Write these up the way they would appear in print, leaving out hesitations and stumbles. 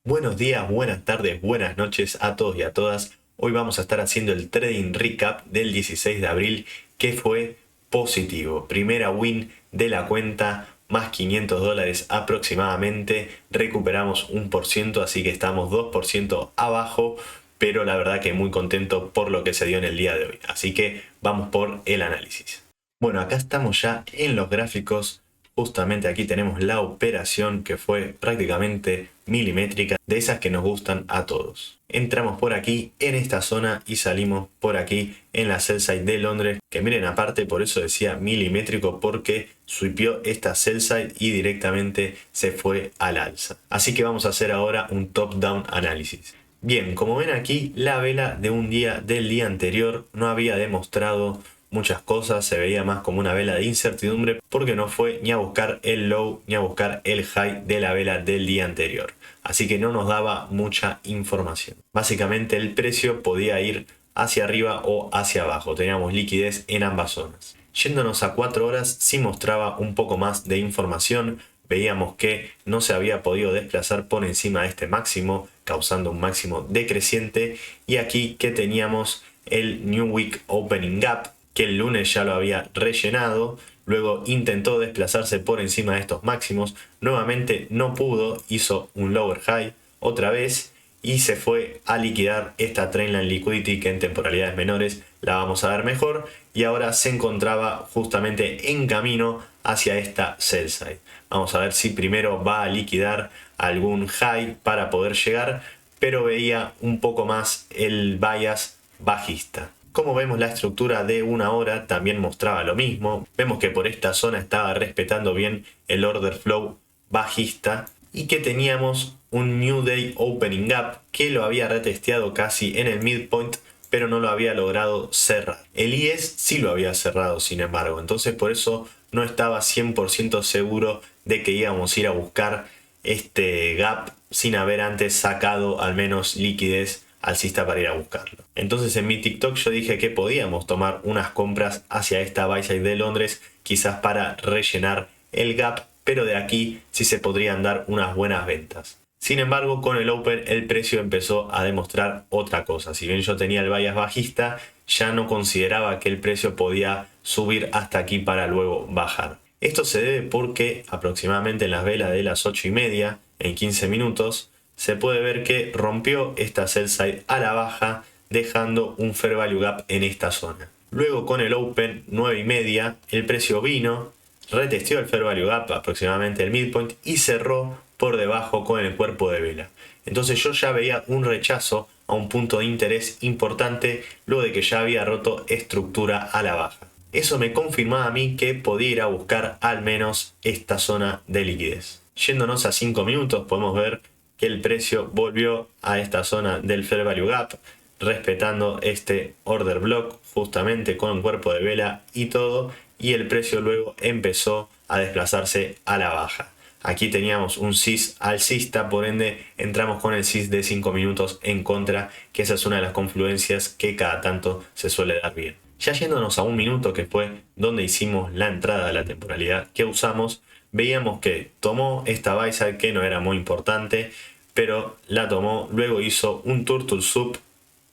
Buenos días, buenas tardes, buenas noches a todos y a todas. Hoy vamos a estar haciendo el trading recap del 16 de abril que fue positivo. Primera win de la cuenta, más $500 aproximadamente. Recuperamos 1%, así que estamos 2% abajo, pero la verdad que muy contento por lo que se dio en el día de hoy. Así que vamos por el análisis. Bueno, acá estamos ya en los gráficos. Justamente aquí tenemos la operación que fue prácticamente milimétrica, de esas que nos gustan a todos. Entramos por aquí en esta zona y salimos por aquí en la sell side de Londres, que miren, aparte por eso decía milimétrico, porque sweepió esta sell side y directamente se fue al alza. Así que vamos a hacer ahora un top down análisis. Bien, como ven aquí, la vela de un día del día anterior no había demostrado muchas cosas, se veía más como una vela de incertidumbre porque no fue ni a buscar el low ni a buscar el high de la vela del día anterior. Así que no nos daba mucha información. Básicamente el precio podía ir hacia arriba o hacia abajo, teníamos liquidez en ambas zonas. Yéndonos a 4 horas sí mostraba un poco más de información, veíamos que no se había podido desplazar por encima de este máximo, causando un máximo decreciente, y aquí que teníamos el New Week Opening Gap, que el lunes ya lo había rellenado, luego intentó desplazarse por encima de estos máximos, nuevamente no pudo, hizo un lower high otra vez y se fue a liquidar esta Trendline Liquidity, que en temporalidades menores la vamos a ver mejor, y ahora se encontraba justamente en camino hacia esta sell side. Vamos a ver si primero va a liquidar algún high para poder llegar, pero veía un poco más el bias bajista. Como vemos, la estructura de una hora también mostraba lo mismo. Vemos que por esta zona estaba respetando bien el order flow bajista y que teníamos un New Day Opening Gap que lo había retesteado casi en el midpoint, pero no lo había logrado cerrar. El IS sí lo había cerrado, sin embargo, entonces por eso no estaba 100% seguro de que íbamos a ir a buscar este gap sin haber antes sacado al menos liquidez alcista para ir a buscarlo. Entonces en mi TikTok yo dije que podíamos tomar unas compras hacia esta buy side de Londres, quizás para rellenar el gap, pero de aquí sí se podrían dar unas buenas ventas. Sin embargo, con el Open el precio empezó a demostrar otra cosa. Si bien yo tenía el bias bajista, ya no consideraba que el precio podía subir hasta aquí para luego bajar. Esto se debe porque aproximadamente en las velas de las 8:30, en 15 minutos, se puede ver que rompió esta sell side a la baja, dejando un fair value gap en esta zona. Luego con el Open 9:30, el precio vino, retesteó el fair value gap, aproximadamente el midpoint, y cerró por debajo con el cuerpo de vela. Entonces yo ya veía un rechazo a un punto de interés importante luego de que ya había roto estructura a la baja. Eso me confirmaba a mí que podía ir a buscar al menos esta zona de liquidez. Yéndonos a 5 minutos podemos ver que el precio volvió a esta zona del fair value gap, respetando este order block justamente con un cuerpo de vela y todo, y el precio luego empezó a desplazarse a la baja. Aquí teníamos un SIS alcista, por ende entramos con el SIS de 5 minutos en contra, que esa es una de las confluencias que cada tanto se suele dar bien. Ya yéndonos a 1 minuto, que fue donde hicimos la entrada de la temporalidad que usamos, veíamos que tomó esta buy side que no era muy importante, pero la tomó, luego hizo un turtle soup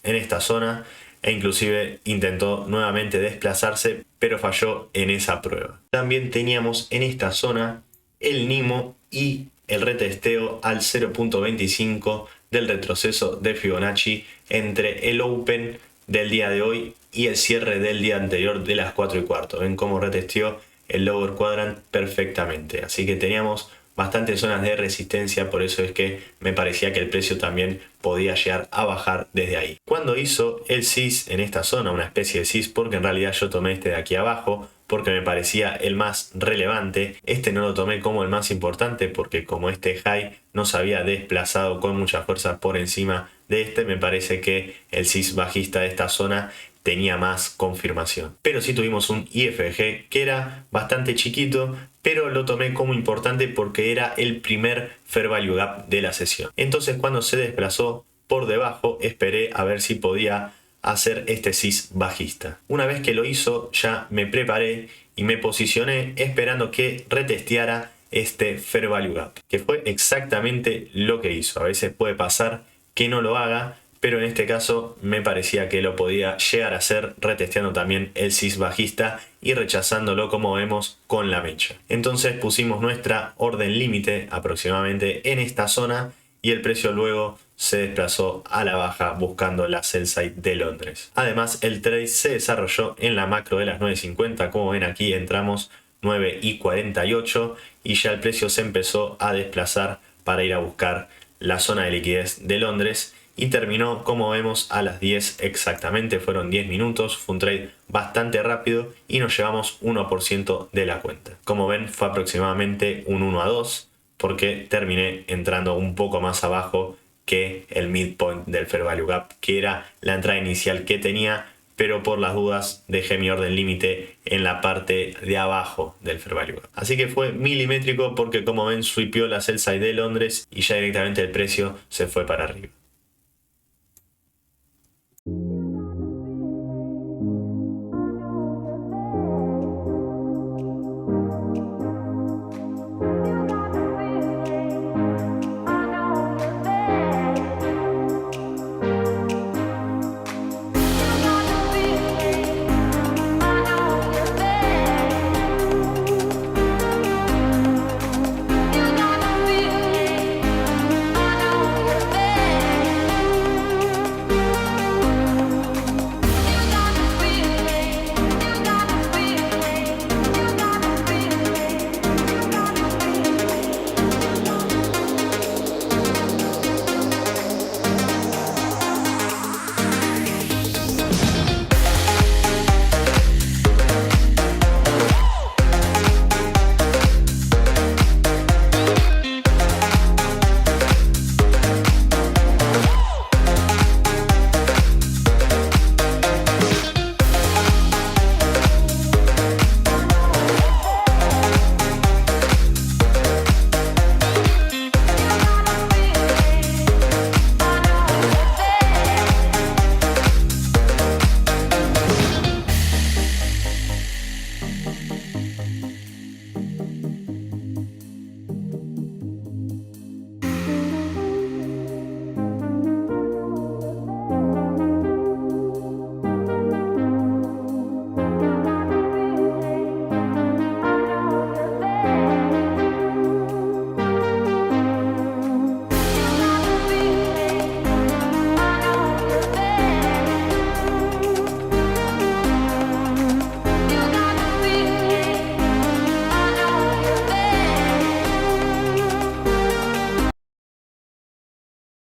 en esta zona e inclusive intentó nuevamente desplazarse, pero falló en esa prueba. También teníamos en esta zona el Nimo y el retesteo al 0.25 del retroceso de Fibonacci entre el Open del día de hoy y el cierre del día anterior de las 4:15. Ven cómo retesteó el lower quadrant perfectamente. Así que teníamos bastantes zonas de resistencia, por eso es que me parecía que el precio también podía llegar a bajar desde ahí. Cuando hizo el SIS en esta zona, una especie de SIS, porque en realidad yo tomé este de aquí abajo, porque me parecía el más relevante. Este no lo tomé como el más importante porque como este high no se había desplazado con mucha fuerza por encima de este, me parece que el SIS bajista de esta zona tenía más confirmación. Pero sí tuvimos un IFG que era bastante chiquito, pero lo tomé como importante porque era el primer fair value gap de la sesión. Entonces cuando se desplazó por debajo esperé a ver si podía hacer este SIS bajista. Una vez que lo hizo ya me preparé y me posicioné esperando que retesteara este Fair Value Gap, que fue exactamente lo que hizo. A veces puede pasar que no lo haga, pero en este caso me parecía que lo podía llegar a hacer, retesteando también el CIS bajista y rechazándolo, como vemos, con la mecha. Entonces pusimos nuestra orden límite aproximadamente en esta zona y el precio luego se desplazó a la baja buscando la sell side de Londres. Además, el trade se desarrolló en la macro de las 9.50, como ven aquí entramos 9.48 y ya el precio se empezó a desplazar para ir a buscar la zona de liquidez de Londres y terminó, como vemos, a las 10 exactamente. Fueron 10 minutos, fue un trade bastante rápido y nos llevamos 1% de la cuenta. Como ven, fue aproximadamente un 1-2 porque terminé entrando un poco más abajo que el midpoint del Fair Value Gap, que era la entrada inicial que tenía, pero por las dudas dejé mi orden límite en la parte de abajo del Fair Value Gap. Así que fue milimétrico porque, como ven, sweepió la sell side de Londres y ya directamente el precio se fue para arriba.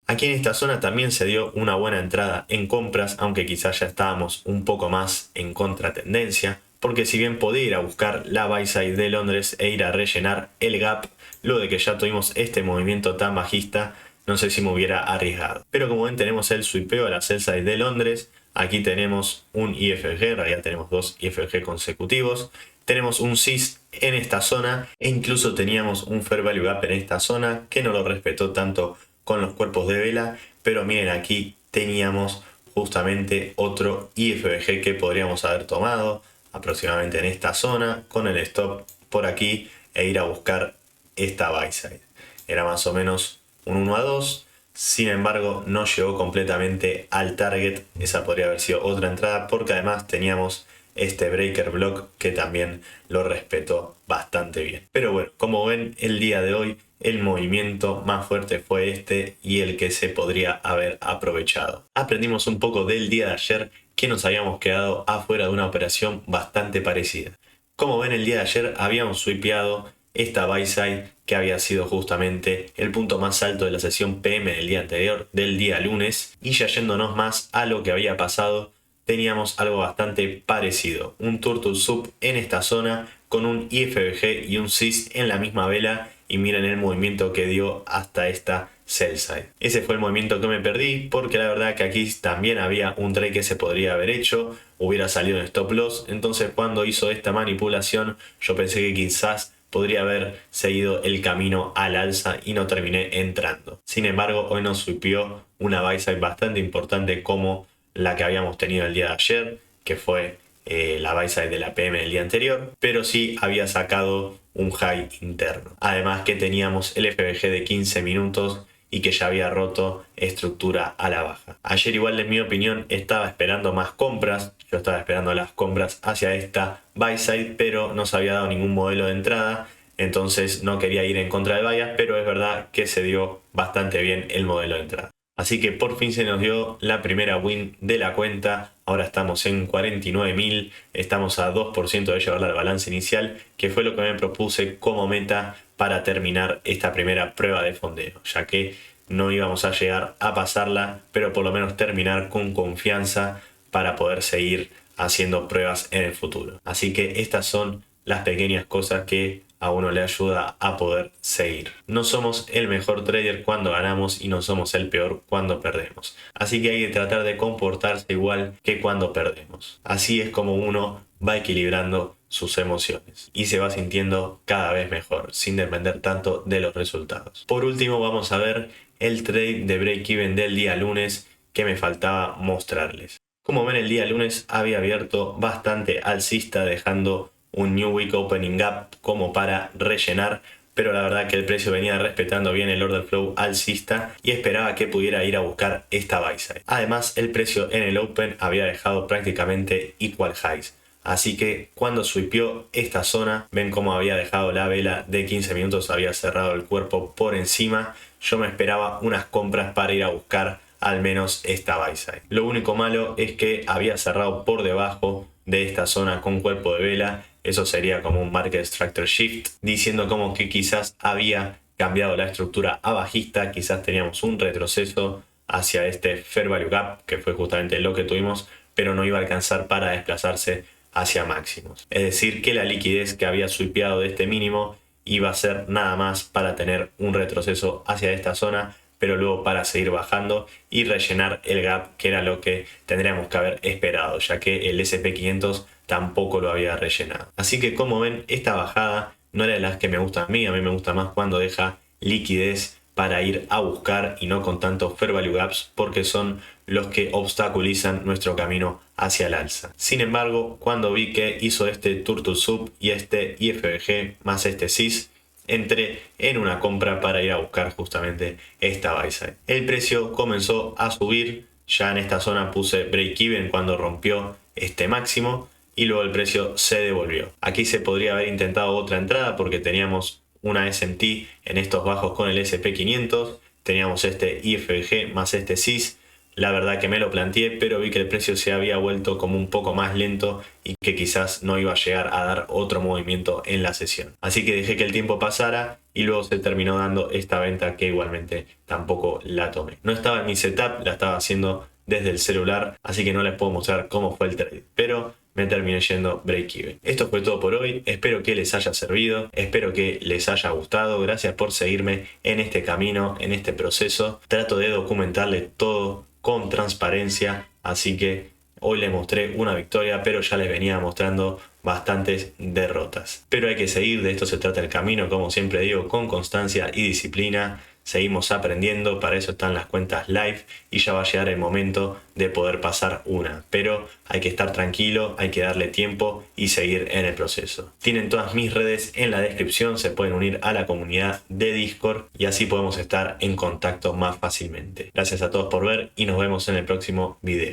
Aquí en esta zona también se dio una buena entrada en compras, aunque quizás ya estábamos un poco más en contratendencia, porque si bien podía ir a buscar la buy side de Londres e ir a rellenar el gap, luego de que ya tuvimos este movimiento tan bajista, no sé si me hubiera arriesgado. Pero como ven, tenemos el sweepeo a la sell side de Londres. Aquí tenemos un IFG, en realidad tenemos dos IFG consecutivos. Tenemos un CIS en esta zona e incluso teníamos un Fair Value Gap en esta zona que no lo respetó tanto con los cuerpos de vela, pero miren, aquí teníamos justamente otro IFG que podríamos haber tomado aproximadamente en esta zona con el stop por aquí e ir a buscar esta buy side. Era más o menos un 1-2, sin embargo no llegó completamente al target. Esa podría haber sido otra entrada porque además teníamos este breaker block que también lo respetó bastante bien. Pero bueno, como ven, el día de hoy el movimiento más fuerte fue este y el que se podría haber aprovechado. Aprendimos un poco del día de ayer, que nos habíamos quedado afuera de una operación bastante parecida. Como ven, el día de ayer habíamos sweepeado esta buy side que había sido justamente el punto más alto de la sesión PM del día anterior, del día lunes, y ya yéndonos más a lo que había pasado, teníamos algo bastante parecido, un turtle soup en esta zona con un IFBG y un CIS en la misma vela, y miren el movimiento que dio hasta esta sell side. Ese fue el movimiento que me perdí porque la verdad que aquí también había un trade que se podría haber hecho, hubiera salido en stop loss. Entonces cuando hizo esta manipulación yo pensé que quizás podría haber seguido el camino al alza y no terminé entrando. Sin embargo, hoy nos sweepió una buy side bastante importante como la que habíamos tenido el día de ayer, que fue la buy side de la PM del día anterior, pero sí había sacado un high interno. Además que teníamos el FBG de 15 minutos y que ya había roto estructura a la baja. Ayer igual, en mi opinión, estaba esperando más compras. Yo estaba esperando las compras hacia esta buy side, pero no se había dado ningún modelo de entrada. Entonces no quería ir en contra de bias, pero es verdad que se dio bastante bien el modelo de entrada. Así que por fin se nos dio la primera win de la cuenta. Ahora estamos en 49.000, estamos a 2% de llevarla al balance inicial, que fue lo que me propuse como meta para terminar esta primera prueba de fondeo, ya que no íbamos a llegar a pasarla, pero por lo menos terminar con confianza para poder seguir haciendo pruebas en el futuro. Así que estas son las pequeñas cosas que a uno le ayuda a poder seguir. No somos el mejor trader cuando ganamos y no somos el peor cuando perdemos. Así que hay que tratar de comportarse igual que cuando perdemos. Así es como uno va equilibrando sus emociones y se va sintiendo cada vez mejor, sin depender tanto de los resultados. Por último, vamos a ver el trade de break-even del día lunes que me faltaba mostrarles. Como ven, el día lunes había abierto bastante alcista, dejando un New Week Opening Gap como para rellenar, pero la verdad que el precio venía respetando bien el order flow alcista y esperaba que pudiera ir a buscar esta buy side. Además, el precio en el Open había dejado prácticamente equal highs. Así que cuando sweepió esta zona, ven cómo había dejado la vela de 15 minutos, había cerrado el cuerpo por encima. Yo me esperaba unas compras para ir a buscar al menos esta buy side. Lo único malo es que había cerrado por debajo de esta zona con cuerpo de vela. Eso sería como un market structure shift, diciendo como que quizás había cambiado la estructura a bajista, quizás teníamos un retroceso hacia este fair value gap, que fue justamente lo que tuvimos, pero no iba a alcanzar para desplazarse hacia máximos. Es decir, que la liquidez que había sweepeado de este mínimo iba a ser nada más para tener un retroceso hacia esta zona, pero luego para seguir bajando y rellenar el gap, que era lo que tendríamos que haber esperado, ya que el S&P 500 tampoco lo había rellenado. Así que como ven, esta bajada no era de las que me gusta a mí me gusta más cuando deja liquidez para ir a buscar y no con tantos fair value gaps, porque son los que obstaculizan nuestro camino hacia el alza. Sin embargo, cuando vi que hizo este Turtle Soup y este IFBG más este SIS, entré en una compra para ir a buscar justamente esta buy side. El precio comenzó a subir, ya en esta zona puse break even cuando rompió este máximo y luego el precio se devolvió. Aquí se podría haber intentado otra entrada porque teníamos una SMT en estos bajos con el S&P 500, teníamos este IFBG más este SIS. La verdad que me lo planteé, pero vi que el precio se había vuelto como un poco más lento y que quizás no iba a llegar a dar otro movimiento en la sesión. Así que dejé que el tiempo pasara y luego se terminó dando esta venta que igualmente tampoco la tomé. No estaba en mi setup, la estaba haciendo desde el celular, así que no les puedo mostrar cómo fue el trade, pero me terminé yendo break even. Esto fue todo por hoy, espero que les haya servido, espero que les haya gustado, gracias por seguirme en este camino, en este proceso. Trato de documentarles todo con transparencia, así que hoy les mostré una victoria, pero ya les venía mostrando bastantes derrotas. Pero hay que seguir, de esto se trata el camino, como siempre digo, con constancia y disciplina. Seguimos aprendiendo, para eso están las cuentas live y ya va a llegar el momento de poder pasar una. Pero hay que estar tranquilo, hay que darle tiempo y seguir en el proceso. Tienen todas mis redes en la descripción, se pueden unir a la comunidad de Discord y así podemos estar en contacto más fácilmente. Gracias a todos por ver y nos vemos en el próximo video.